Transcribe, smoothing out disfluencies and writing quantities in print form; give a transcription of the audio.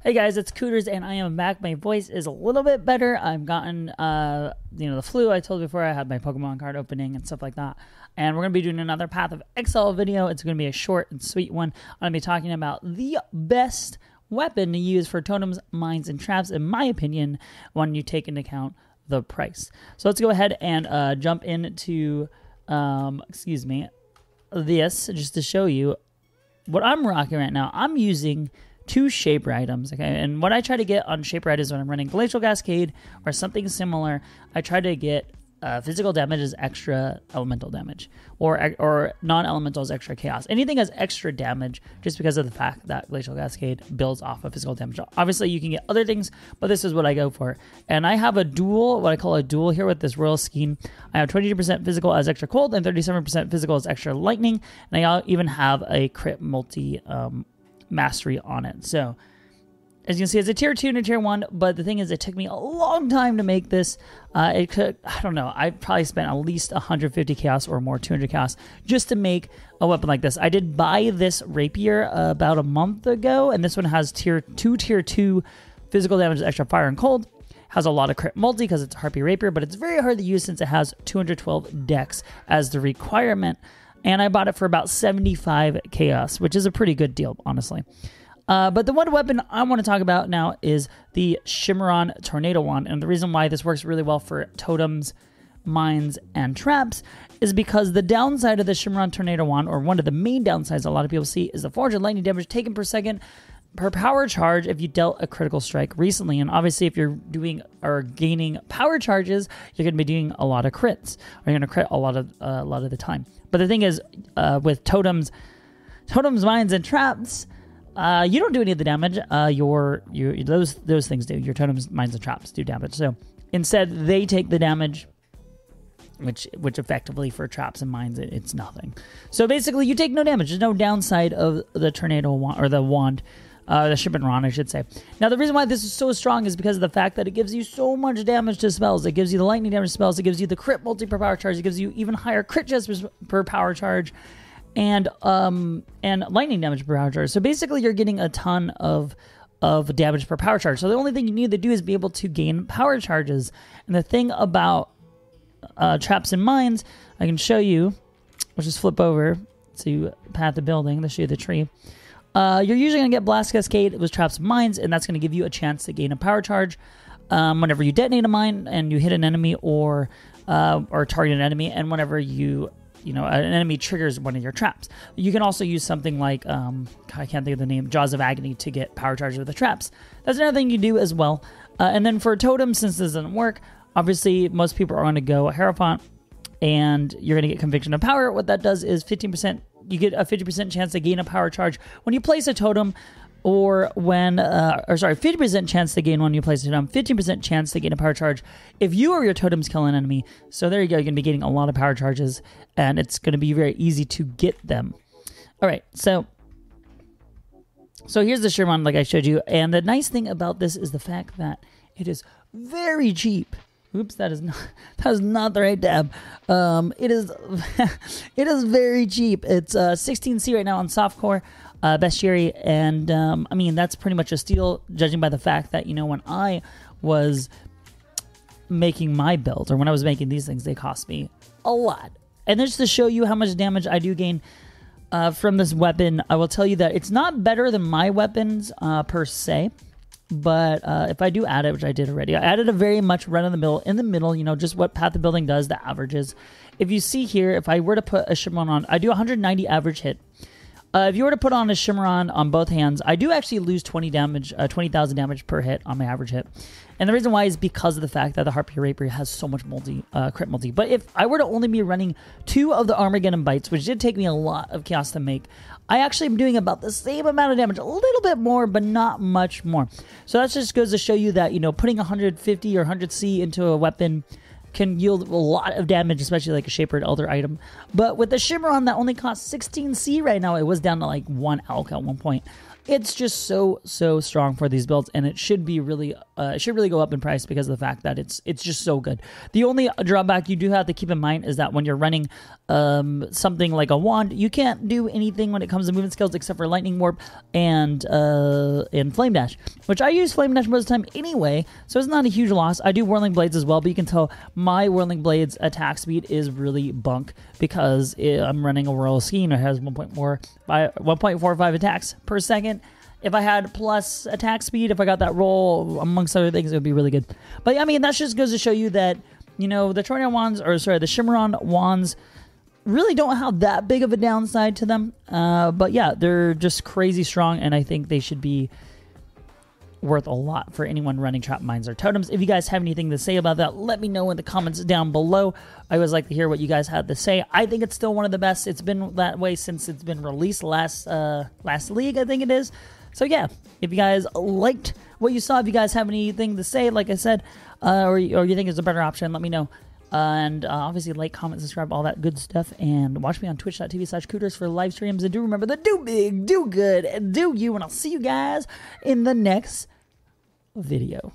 Hey guys, it's Cooterz and I am back. My voice is a little bit better. I've gotten, the flu. I told you before I had my Pokemon card opening and stuff like that. And we're going to be doing another Path of Exile video. It's going to be a short and sweet one. I'm going to be talking about the best weapon to use for totems, mines, and traps, in my opinion, when you take into account the price. So let's go ahead and jump into, this, just to show you what I'm rocking right now. I'm using two Shaper items, okay? And what I try to get on Shaper items when I'm running Glacial Cascade or something similar, I try to get physical damage as extra elemental damage, or non-elemental as extra chaos. Anything as extra damage, just because of the fact that Glacial Cascade builds off of physical damage. Obviously, you can get other things, but this is what I go for. And I have a duel, what I call a duel here with this Royal Scheme. I have 22% physical as extra cold and 37% physical as extra lightning. And I even have a crit multi mastery on it. So as you can see, it's a tier 2 and a tier 1, but the thing is, it took me a long time to make this. I don't know, I probably spent at least 150 chaos or more, 200 chaos, just to make a weapon like this. I did buy this rapier about a month ago, and this one has tier 2 physical damage, extra fire and cold. Has a lot of crit multi because it's a Harpy Rapier, but it's very hard to use since it has 212 dex as the requirement. And I bought it for about 75 chaos, which is a pretty good deal, honestly. But the one weapon I want to talk about now is the Shimmeron Tornado Wand. And the reason why this works really well for totems, mines, and traps is because the downside of the Shimmeron Tornado Wand, or one of the main downsides a lot of people see, is the 400 lightning damage taken per second per power charge if you dealt a critical strike recently. And obviously, if you're doing or gaining power charges, you're going to be doing a lot of crits, or you're going to crit a lot of the time. But the thing is, with totems, mines, and traps, you don't do any of the damage. Those things do. Your totems, mines, and traps do damage. So instead, they take the damage, which effectively for traps and mines, it's nothing. So basically, you take no damage. There's no downside of the tornado wand, or the wand. The Shimmeron Wand, I should say. Now, the reason why this is so strong is because of the fact that it gives you so much damage to spells. It gives you the lightning damage spells. It gives you the crit multi per power charge. It gives you even higher crit chance per power charge, and lightning damage per power charge. So basically, you're getting a ton of damage per power charge. So the only thing you need to do is be able to gain power charges. And the thing about traps and mines, I can show you. We'll just flip over to Path of Building to show you the tree. You're usually going to get Blast Cascade with traps and mines, and that's going to give you a chance to gain a power charge whenever you detonate a mine and you hit an enemy or target an enemy, and whenever an enemy triggers one of your traps. You can also use something like, I can't think of the name, Jaws of Agony, to get power charges with the traps. That's another thing you do as well. And then for totems, since this doesn't work, obviously most people are going to go Hierophant, and you're going to get Conviction of Power. What that does is 15%. You get a 50% chance to gain a power charge when you place a totem, or 50% chance to gain when you place a totem, 15% chance to gain a power charge if you or your totems kill an enemy. So there you go. You're going to be getting a lot of power charges, and it's going to be very easy to get them. All right, so here's the Shimmeron, like I showed you, and the nice thing about this is the fact that it is very cheap. Oops, that is not the right tab. It is very cheap. It's 16C right now on softcore, bestiary, and I mean, that's pretty much a steal, judging by the fact that, when I was making my build, or when I was making these things, they cost me a lot. And just to show you how much damage I do gain from this weapon, I will tell you that it's not better than my weapons per se. But if I do add it, which I did already, I added a very much run in the middle, just what Path of Building does, the averages. If you see here, if I were to put a Shimmeron on, I do 190 average hit. If you were to put on a Shimmeron on both hands, I do actually lose 20,000 damage per hit on my average hit. And the reason why is because of the fact that the Harpy Rapier has so much crit multi. But if I were to only be running 2 of the Armageddon Bites, which did take me a lot of chaos to make, I actually am doing about the same amount of damage, a little bit more, but not much more. So that just goes to show you that, putting 150 or 100C into a weapon can yield a lot of damage, especially like a Shapered Elder item. But with the Shimmeron that only costs 16C right now, it was down to like 1 alk at one point. It's just so strong for these builds, and it should be really go up in price because of the fact that it's just so good. The only drawback you do have to keep in mind is that when you're running something like a wand, you can't do anything when it comes to movement skills except for lightning warp and flame dash, which I use flame dash most of the time anyway, so it's not a huge loss. I do whirling blades as well, but you can tell my whirling blades attack speed is really bunk because I'm running a whirl scheme that has 1.45 attacks per second. If I had plus attack speed, if I got that roll, amongst other things, it would be really good. But I mean, that just goes to show you that, you know, the Shimmeron Wands really don't have that big of a downside to them. But yeah, they're just crazy strong, and I think they should be worth a lot for anyone running trap mines or totems. If you guys have anything to say about that, let me know in the comments down below. I always like to hear what you guys had to say. I think it's still one of the best. It's been that way since it's been released last league, I think it is. So yeah, if you guys liked what you saw, if you guys have anything to say, like I said, or you think it's a better option, let me know. And obviously like, comment, subscribe, all that good stuff. And watch me on twitch.tv/Cooterz for live streams. And do remember to do big, do good, and do you. And I'll see you guys in the next video.